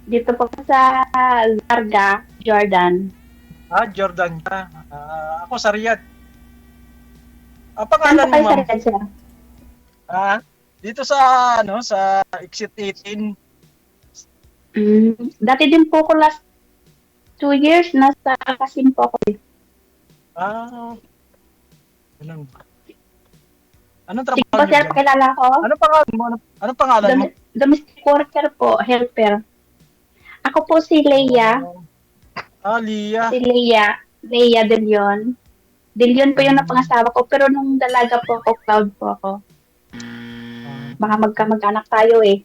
Dito po sa Larga, Jordan. Jordan ka. Ako sa Riyadh. Ang Saan po pangalan mo, kayo sa ma'am? Riyadh, sir? Ah, dito sa sa Exit 18. Dati din po ko last 2 years, nasa Kasim po ako. Ah, ganun ba? Anong Sige trabaho po, niyo sir, diyan? pakilala ko. Anong pangalan mo? Anong pangalan mo? Domestic worker po, helper. Ako po si Leia. Oh, Lia. Si Leia. Leia De Leon. De Leon po yung Hmm. napangasawa ko, pero nung dalaga po ako, proud po ako. Ah, Baka magkamag-anak tayo eh.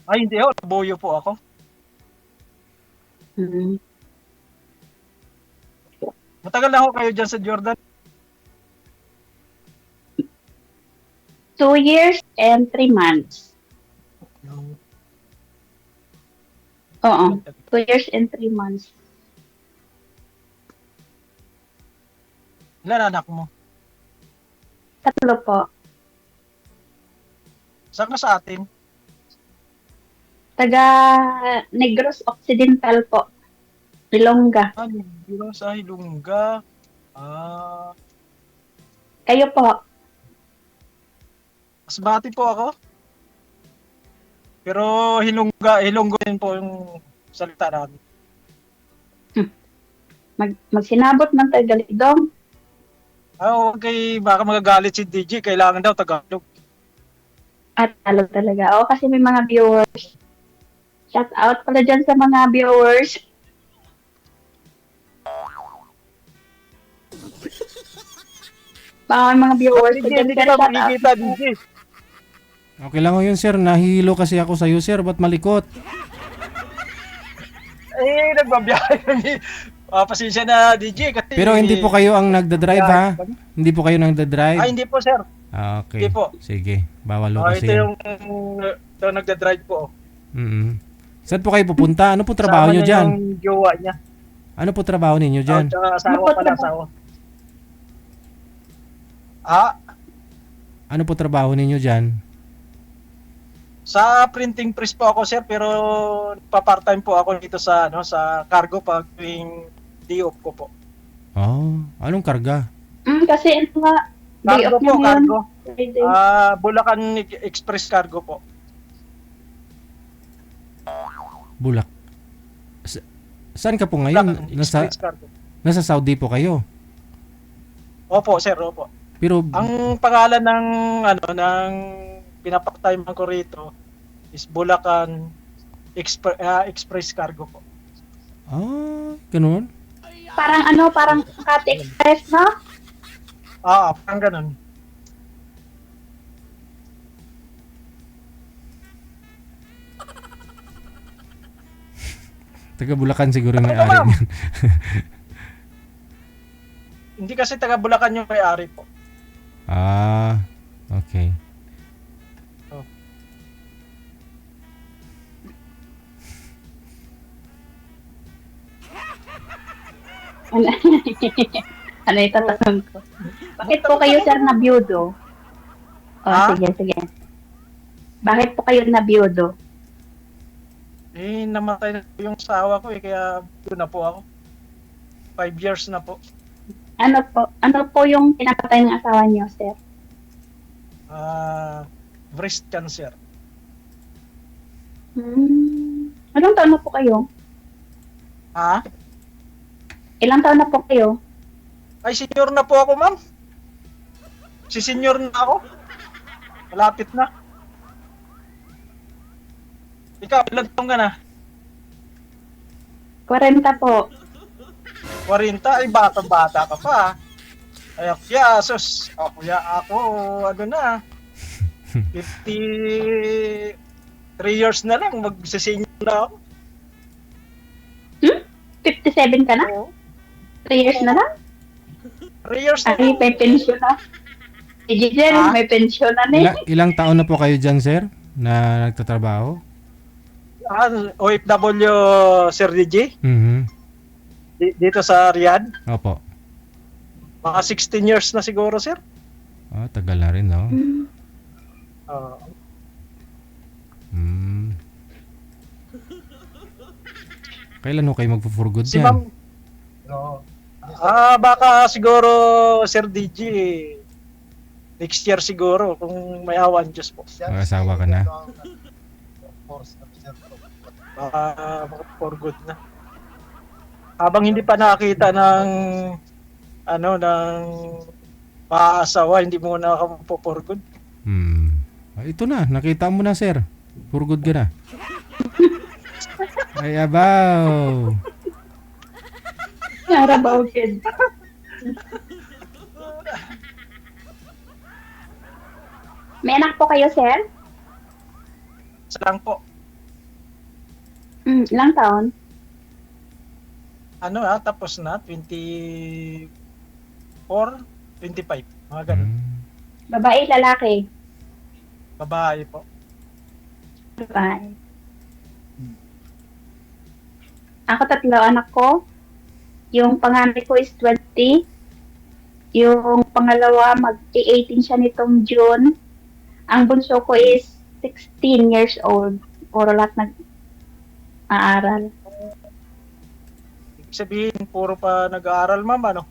hindi ako. Nabuyo po ako. Mm. Matagal na ako kayo dyan sa Jordan. 2 years and 3 months. Oo. 2 years and 3 months. Ilan anak mo? 3 po. Saan ka sa atin? Taga Negros Occidental po. Ilongga. Dito sa Hilongga. Ah, Kayo po. Masbati po ako. Pero Hilonggo din po yung salita namin. Magsinabot man tayo galidong. Okay, baka magagalit si DJ. Kailangan daw Tagalog. At talo talaga. Oo, kasi may mga viewers. Shout out pala dyan sa mga viewers. Baka may mga viewers DJ, pa dyan. hindi Pero kita shout out. makikita, DJ. Okay lang ho yun, sir. Nahihilo kasi ako sa'yo, sir. Ba't malikot? Nagbabiyahe kami. Pasensya na, DJ. Kasi, Pero hindi po kayo ang nagdadrive, ha? Hindi po kayo nagdadrive? hindi po, sir. Okay. Hindi po. Sige. Bawal ho kasi Ito yan. ito nagda-drive po. Saan po kayo pupunta? Ano po trabaho nyo dyan? Yung jowa niya. Ano po trabaho ninyo dyan? Asawa pala, asawa. Ano po trabaho ninyo dyan? Sa printing press po ako, sir, pero pa-part-time po ako dito sa sa cargo pag tuwing day off ko po. Oh, anong karga? Kasi ano nga, day Cargo off po, nyo ngayon. cargo. Friday. Bulacan Express Cargo po. Bulak. Saan ka po ngayon? Bulacan Express Cargo. Nasa Saudi po kayo. Opo, sir, opo. Pero Ang pangalan ng ng pinapaktimean ko rito is Bulacan Express Cargo po. ganun? Parang Makati Express, no? Parang ganun. Taga Bulacan siguro yung Ano may-ari ba? niyan. Hindi kasi taga Bulacan yung may-ari po. Okay. Oh. Ano yung tatanong ko? Bakit po kayo, sir, na biyudo? Sige. Bakit po kayo na biyudo? Namatay na yung asawa ko kaya doon na po ako. 5 years na po. Ano po yung pinapatay ng asawa niyo, sir? Breast cancer. Anong taon na po kayo? Ilang taon na po kayo? Ay, senior na po ako, ma'am. Senior na ako. Malapit na. Ikaw, ilang taon ka na? 40 po. 40? Ay, bata-bata ka pa. Ay, ako, ano na, 53 years na lang, mag-senior na ako. 57 ka na? Oo. 3 years na lang? 3 years na Ay, lang. may pensyon na. Si Giselle, may pensyon na Ilang taon na po kayo dyan, sir? Na nagtatrabaho? OFW, Sir DJ, dito sa Riyadh. Opo. Mga 16 years na siguro, sir. Tagal na rin, no? Kailan ho kayo magpo-for good Si yan? ma'am, no. Baka siguro, Sir DG, next year siguro, kung may awan Diyos po. Mag-asawa ka na? Baka for good na. Habang hindi pa nakakita ng ng maasawa, hindi mo na ako for good. Ito na, nakita mo na sir. For good ka na. Ay, abaw. Narabawin. May anak po kayo, sir? Isa lang po. Ilang taon? Tapos na, 24, 25, mga ganun. Babae, lalaki? Babae po. Babae. Ako 3 anak ko. Yung panganay ko is 20. Yung pangalawa, mag-18 siya nitong June. Ang bunso ko is 16 years old. Puro lahat nag-aaral. Ibig sabihin, puro pa nag-aaral, ma'am, ano?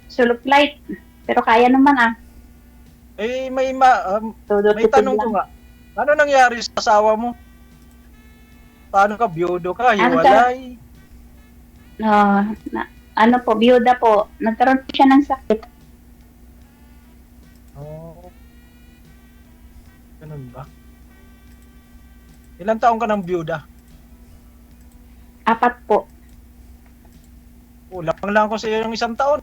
Sulok light. Pero kaya naman May Tututupid tanong ko lang. nga. Ano nangyari sa asawa mo? Paano ka? Biyudo ka? Hiwalay? Ano po, biyuda po. Nagkaroon po siya ng sakit. Ganun ba? Ilang taong ka ng biyuda? 4 po. Kulang lang ko sa iyo yung 1 taon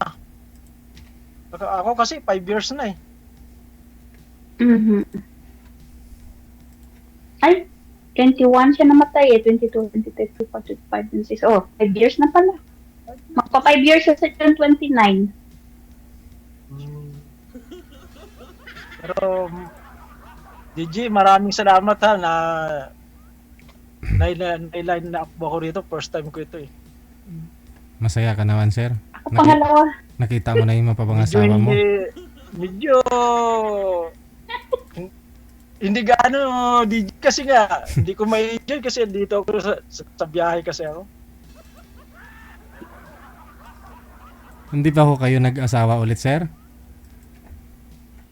Ako kasi 5 years na eh. Ay, 21 siya namatay 22, 23, 24, 25, 26. 5 years na pala. Magpa 5 years siya sa June 29. Pero DJ, maraming salamat na line na up ako rito. First time ko ito eh. Masaya ka naman sir. Ako pangalawa. Nakita mo na yung mapapangasawa mo. Medyo hindi gaano DJ kasi nga hindi ko may enjoy kasi dito ako sa biyahe kasi ako. Hindi ba ho kayo nag-asawa ulit sir?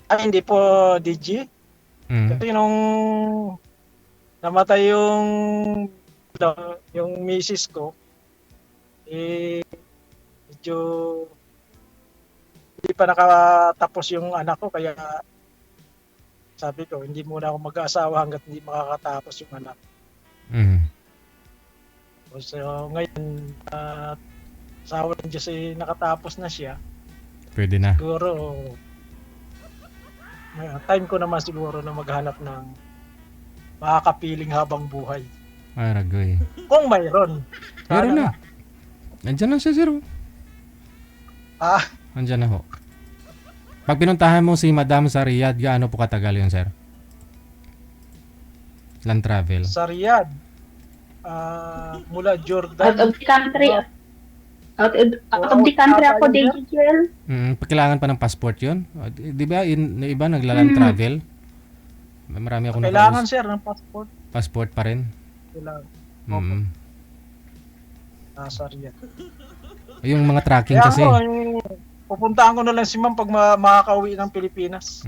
Ay, hindi po DJ. Kasi nung namatay yung misis ko, medyo hindi pa nakatapos yung anak ko, kaya sabi ko, hindi muna ako mag-aasawa hanggat hindi makakatapos yung anak. So, ngayon, asawa ng Diyos nakatapos na siya. Pwede na. Siguro, time ko naman siguro na maghanap ng makakapiling habang buhay. Ay, ragoy. Kung mayroon. Meron na. Nandiyan na siya, sir. Nandiyan na ho. Pag pinuntahan mo si Madam sa Riyadh, gaano po katagal yun, sir? Land travel. Sa Riyadh, mula Jordan. Out of the country. Out of the country ako, digital. Kailangan pa ng passport yun? Di ba, iba naglaland travel? Marami ako Kailangan, sir, ng passport. Passport pa rin? Kailangan. Sa Riyadh. Yung mga tracking Kaya kasi. Pupuntahan ko na lang si ma'am pag makakauwi ng Pilipinas.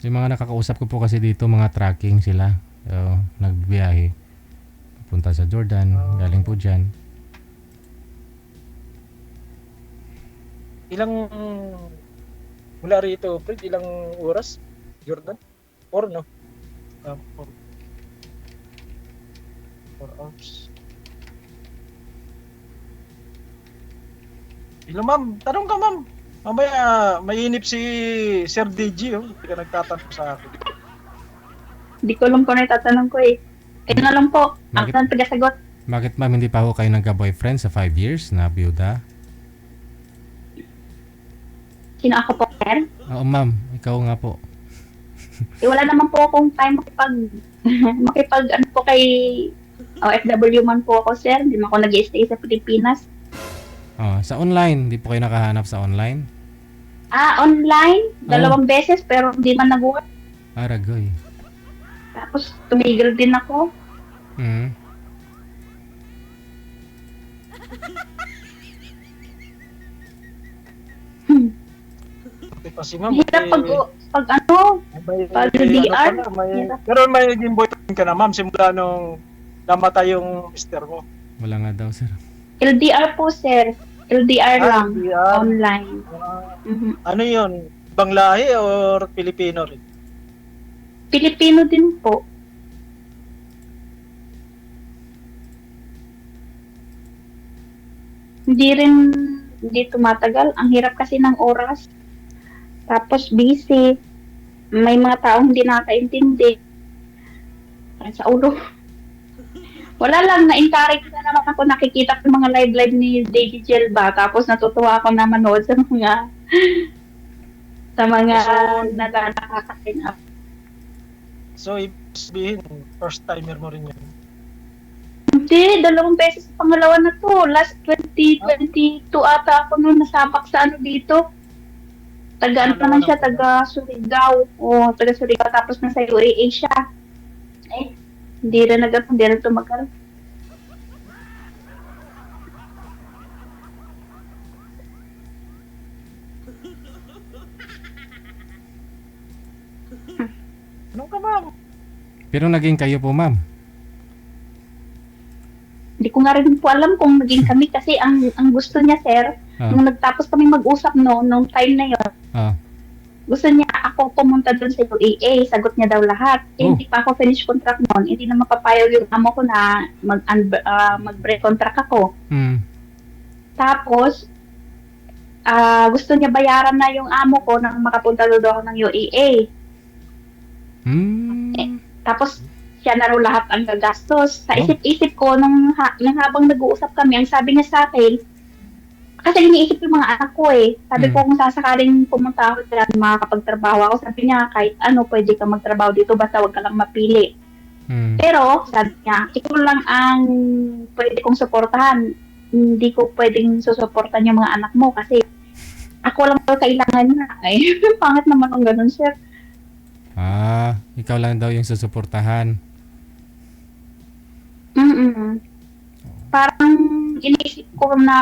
Yung mga nakakausap ko po kasi dito, mga tracking sila. So, nagbiyahe. Punta sa Jordan, galing po dyan. Ilang mula rito, Fred, ilang oras? Jordan? 4, no? 4 hours. Hello, ma'am. Tanong ka, ma'am. Mamaya, mainip si Sir DG, Hindi ka nagtatanong sa akin. Hindi ko alam kung ano itatanong ko Ito na lang po. Ako ang tagasagot. Bakit ma'am, hindi pa ho kayo nagka-boyfriend sa 5 years na biyuda? Sino ako po, sir? Oo ma'am, ikaw nga po. Wala naman po akong time makipag ano po kay OFW man po ako, sir. Hindi man ako nag-stay sa Pilipinas. Sa online, hindi po kayo nakahanap sa online? Online? 2 beses pero hindi man nag-work. Aragoy. Tapos tumigil din ako. Mm. Hmm. Buti pa si ma'am. Hirap pag ano, pag May DR, ano pala, hirap. pero may naging boyfriend ka na ma'am simula nung namatay yung mister mo. Wala nga daw, sir. LDR po, sir. LDR lang. LDR. Online. Ah, Mhm. ano yun? Ibang lahi or Pilipino rin? Pilipino din po. Hindi tumatagal. Ang hirap kasi ng oras. Tapos busy. May mga taong hindi nakakaintindi. Ay, sa ulo. Wala lang, na-encourage na naman ako nakikita ko mga live ni David Jelba. Tapos natutuwa ako na manood sa mga So, nakakain up. So, ibig sabihin, first timer mo rin yun. Hindi, 2 beses sa pangalawa na to. Last 2022 ata ako nung nasabak sa ano dito. Taga ano naman siya, taga Surigao. O, taga Surigao. Tapos nasa UAA siya. Eh, hindi rin tumagal. Ano ka ma'am? Pero naging kayo po, ma'am. Hindi ko nga rin po alam kung naging kami kasi ang gusto niya, sir, Ah. nung nagtapos kami mag-usap nung time na yon, Ah. gusto niya ako pumunta doon sa UAA, sagot niya daw lahat. Oh. Hindi pa ako finish contract noon, hindi na mapapayag yung amo ko na mag-break contract ako. Mm. Tapos, gusto niya bayaran na yung amo ko nang makapunta doon ako ng UAA. Mm. Tapos, siya na raw lahat ang gagastos. Sa Oh. isip-isip ko, nung habang nag-uusap kami, ang sabi niya sa akin, kasi iniisip yung mga anak ko eh. Sabi ko, kung sasakaling pumunta ako dyan, makakapagtrabaho ako, sabi niya, kahit ano, pwede ka magtrabaho dito, basta wag ka lang mapili. Mm. Pero, sabi niya, ikaw lang ang pwede kong suportahan. Hindi ko pwedeng susuportan yung mga anak mo kasi ako lang daw kailangan niya. Ay, pangit naman ang ganun, sir. Ikaw lang daw yung susuportahan. Mm-mm. Parang iniisip ko na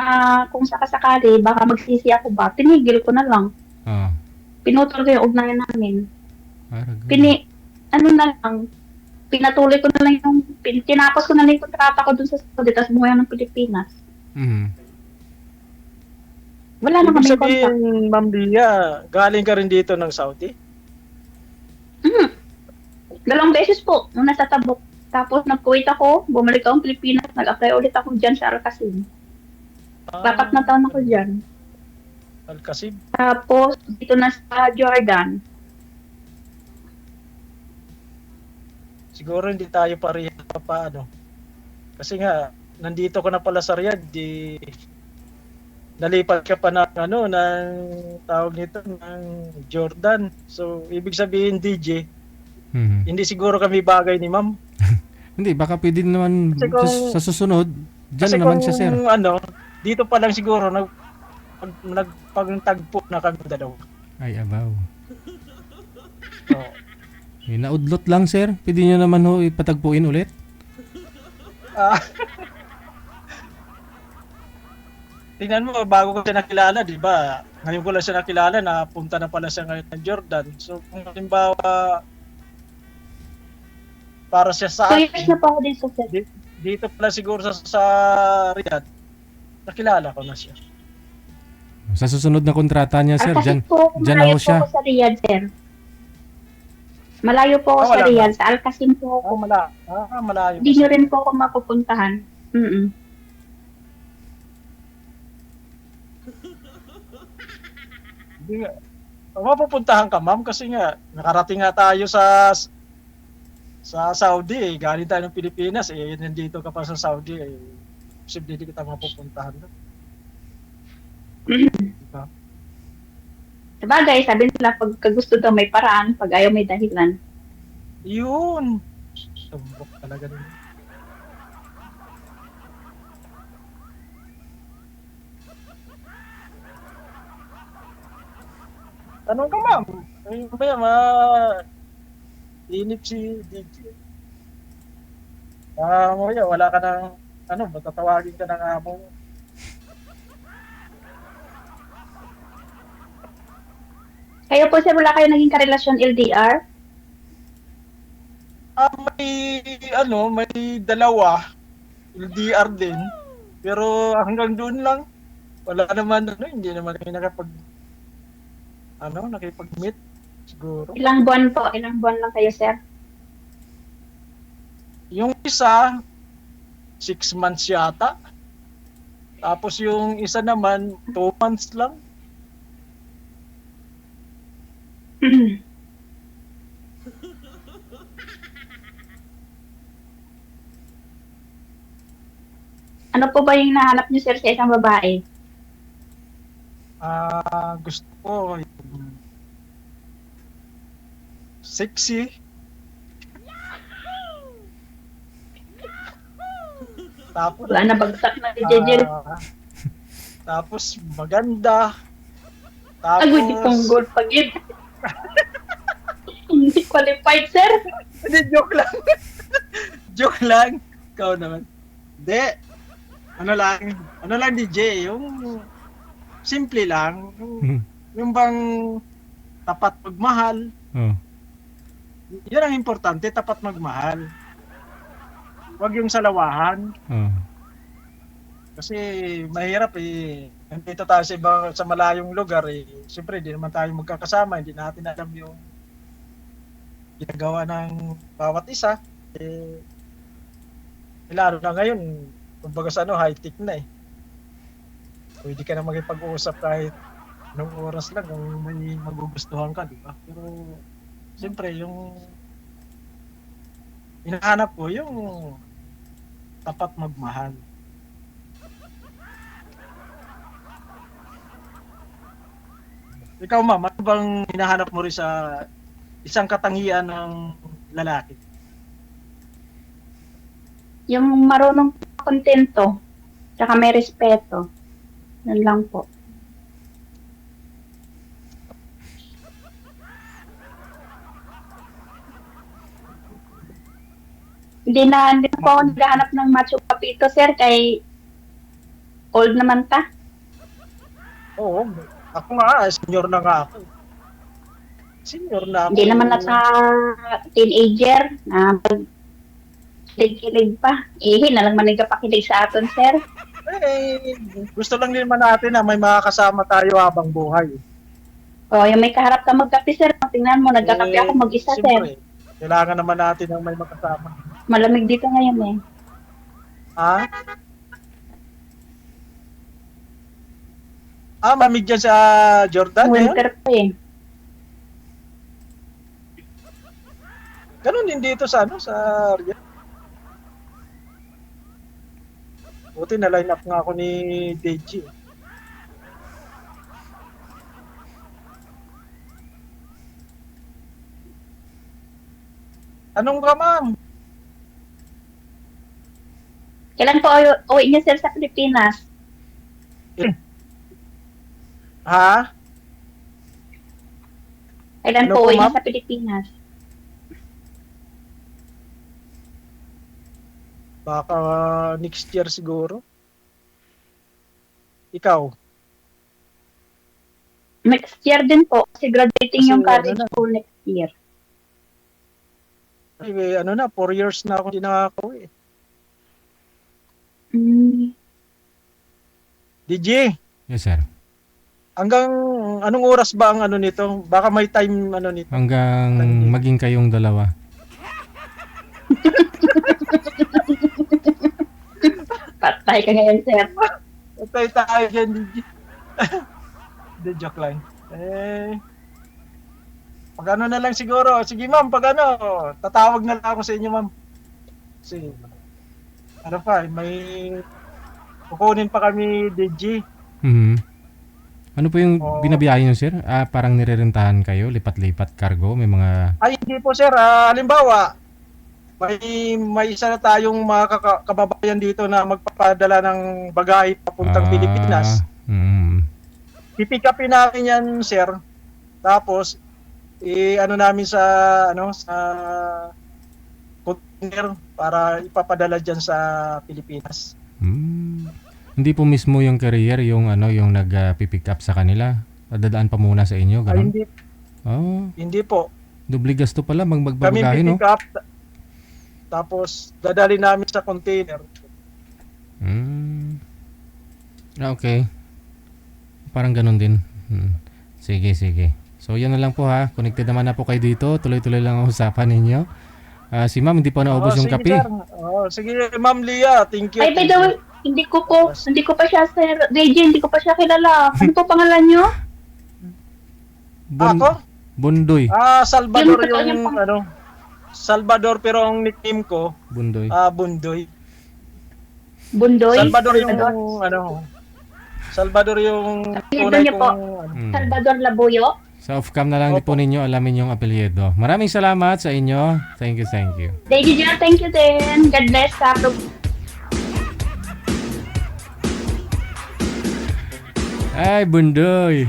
kung sakasakali, baka magsisi ako ba, tinigil ko na lang. Ah. Pinutol ko yung ugnayan namin. Aragoy. Ano na lang, pinatuloy ko na lang tinapos ko na lang yung kontrata ko dun sa Saudi, tapos bumuhay ng Pilipinas. Mm. Wala na Ibig kami sabihin, contact. ma'am Dia, galing ka rin dito ng Saudi? 2 beses po, nung nasa Tabuk. Tapos nag-Kuwait ako, bumalik ako ng Pilipinas, nag-apply ulit ako dyan sa Al-Qasim. 4 na taon ako dyan. Al-Kasib. Tapos, dito na sa Jordan. Siguro hindi tayo pareha pa paano. Kasi nga, nandito ko na pala sa Riyadh, di nalipat ka pa ng ng tawag nito, ng Jordan. So, ibig sabihin DJ, Mm. hindi siguro kami bagay ni ma'am. Hindi, baka pwede naman Kasi kung- sa susunod. Diyan Kasi na naman kung siya, sir. dito pa lang siguro nagpagtagpo na kami dalawa. Ay, abaw. So, Naudlot lang, sir. Pwede nyo naman ho ipatagpuin ulit. ah, tingnan mo, bago ko siya nakilala, di ba? Ngayon ko lang siya nakilala, napunta na pala siya ngayon ng Jordan. So, kung halimbawa, para siya sa 2 years na akin, po ako dito, sir. dito pala siguro sa Riyadh, nakilala ko na siya. Sa susunod na kontrata niya, sir, Kasi dyan, po, dyan na malayo ho po siya. ako sa Riyadh, sir. Malayo po ako sa Wala Riyadh. Sa Al-Qasim po ako. Malayo. Hindi nyo rin po ako mapupuntahan. Mm-mm. Hindi nga. Mapupuntahan ka, ma'am, kasi nga, nakarating nga tayo sa Saudi eh. Galing tayo ng Pilipinas eh. Nandito ka pa sa Saudi eh. Posible hindi kita mapupuntahan. Diba? Sabagay, sabi nila, pag gusto daw may paraan, pag ayaw may dahilan. Yun. Tumbok talaga din. Tanong ka, ma'am. Ay, ba yan, Inip si DJ. Mamaya, wala ka ng, ano, matatawagin ka ng amo mo. Kayo po sir, wala kayo naging karelasyon LDR? May dalawa, LDR din. Pero hanggang doon lang. Wala naman, hindi naman kami nakipag-meet. Siguro. Ilang buwan po? Ilang buwan lang kayo sir? Yung isa, 6 months yata. Tapos yung isa naman, 2 months lang. Ano po ba yung nahanap niyo sir sa isang babae? Gusto ko yung sexy. Tapos, Wala na bagsak na si JJ. tapos maganda. Tapos, Agoy, di pong gold pagid. Hindi qualified sir. Hindi, joke lang. Joke lang. Ikaw naman. Hindi. Ano lang DJ, yung simple lang. Yung bang tapat magmahal. Oh. Yun ang importante, tapat magmahal. Huwag yung salawahan. Oh. Kasi mahirap eh. Nandito tayo sa malayong lugar eh. Siyempre, hindi naman tayo magkakasama. Hindi natin alam yung ginagawa ng bawat isa. Lalo na ngayon, kumbaga sa high-tech na eh. Pwede ka na makipag-uusap kahit anong oras lang kung may magugustuhan ka, di ba? Pero, siyempre, yung hinahanap ko, yung tapat magmahal. Ikaw, ma'am, ano bang hinahanap mo rin sa isang katangian ng lalaki? Yung marunong kontento, tsaka may respeto. Yan lang po. Hindi po ako naghahanap ng macho papito, sir, kay old naman ta. Oo, ako nga, senior na nga ako. Senior na ako. Hindi naman na sa teenager na kilig-kilig pa. Na lang manigapakilig sa aton, sir. Gusto lang din naman natin na may makakasama tayo habang buhay. O, yung may kaharap ka magkape, sir. Tingnan mo, nagkakape ako mag-isa, sir. Siyempre, kailangan naman natin ng may makasama. Malamig dito ngayon eh. Ha? Mamig dyan sa Jordan ngayon? Winter pa eh. Ganun din dito sa Riyadh. Buti na line up nga ako ni Deji. Anong ka, ma'am? Kailan po uwi niya, sir, sa Pilipinas? Ha? Kailan Ano po po, uwi niya ma'am? sa Pilipinas? Baka next year siguro. Ikaw? Next year din po, kasi graduating Kasi yung college ano na. school next year. Ay, 4 years na ako hindi nakakauwi. DJ, Yes, sir. hanggang anong oras ba ang nito? Baka may time nito. Hanggang maging kayong dalawa. Patay ka ngayon, sir. Patay tayo dyan, DJ. Hindi, joke lang. Pag na lang siguro. Sige, ma'am, pag tatawag na lang ako sa inyo, ma'am. Kasi, may kukunin pa kami, DJ. Mhm. Ano po yung Oo. binabiyahe nyo, sir? Parang nirerentahan kayo, lipat-lipat cargo, may mga... Ay, hindi po, sir. Halimbawa, may isa na tayong mga kababayan dito na magpapadala ng bagahe papuntang Pilipinas. Mhm. Pipick upin namin yan, sir. Tapos, ano namin sa container para ipapadala diyan sa Pilipinas. Hindi po mismo yung carrier yung yung nag-pick up sa kanila. Dadaan pa muna sa inyo, Ay, ganun? hindi, Oh, hindi po. doble gasto pala Kami magbabagahe, no? pick up tapos dadali namin sa container. Okay. Parang ganun din. Sige, sige. So, yan na lang po ha. Connected naman na po kayo dito. Tuloy-tuloy lang ang usapan ninyo. Si ma'am, hindi pa naubos yung sige, kape. sir. Sige, Ma'am Lia, thank you. Ay, by the way, hindi ko pa siya, Sir Reggie, hindi ko pa siya kilala. Ano po pangalan niyo? Ako? Bundoy. Salvador Yung totoo yung niyang Salvador, pero ang nickname ko Bundoy. Bundoy. Bundoy? Salvador yung Salvador yung Apelyido tunay niyo po? kong Salvador Labuyo? Sa off-cam na lang din po ninyo alamin yung apelyido. Maraming salamat sa inyo. Thank you, thank you. Lady Jan, thank you din. God bless sa Ay, Bundoy.